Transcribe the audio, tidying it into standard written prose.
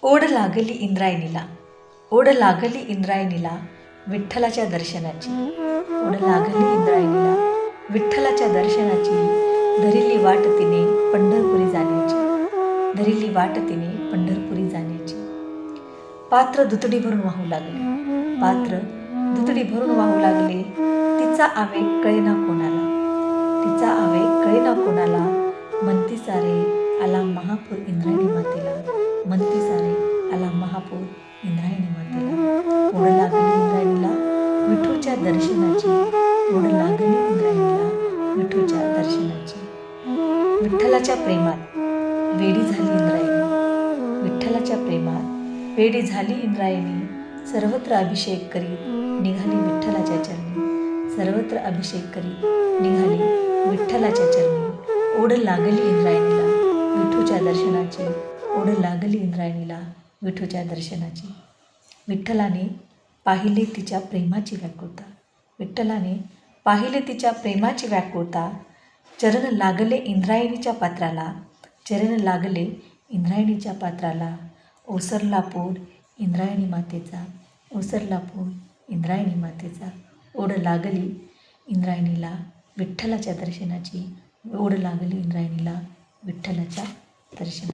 ओढ लागली इंद्रायणीला, ओढ लागली इंद्रायणीला विठ्ठलाच्या दर्शनाची, ओढ लागली इंद्रायणीला विठ्ठलाच्या दर्शनाची, धरिली वाट तिने पंढरपुरी जाण्याची, धरिली वाट तिने पंढरपुरी जाण्याची. पात्र दुतडी भरून वाहू लागले, पात्र दुतडी भरून वाहू लागले, तिचा आवेग कळेना कोणाला, तिचा आवेग कळेना कोणाला, म्हणती सारे आला महापूर इंद्रायणी मातेला, म्हणती सारे आला महापूर इंद्रायणी मातेला. ओढ लागली इंद्रायणीला विठूच्या दर्शनाची, ओढ लागली इंद्रायणीला विठूच्या दर्शनाची. विठ्ठलाच्या प्रेमात वेडी झाली इंद्रायणी, विठ्ठलाच्या प्रेमात वेडी झाली इंद्रायणी, सर्वत्र अभिषेक करीत निघाली विठ्ठलाच्या चरणी, सर्वत्र अभिषेक करीत निघाली विठ्ठलाच्या चरणी. ओढ लागली इंद्रायणीला विठूच्या दर्शनाची, ओढ लागली इंद्रायणीला विठूच्या दर्शनाची. विठ्ठलाने पाहिले तिच्या प्रेमाची व्याकुळता, विठ्ठलाने पाहिले तिच्या प्रेमाची व्याकुळता, चरण लागले इंद्रायणीच्या पात्राला, चरण लागले इंद्रायणीच्या पात्राला. ओसरला पूर इंद्रायणी मातेचा, ओसरला पूर इंद्रायणी मातेचा. ओढ लागली इंद्रायणीला विठ्ठलाच्या दर्शनाची, ओढ लागली इंद्रायणीला विठ्ठलाच्या दर्शनाची.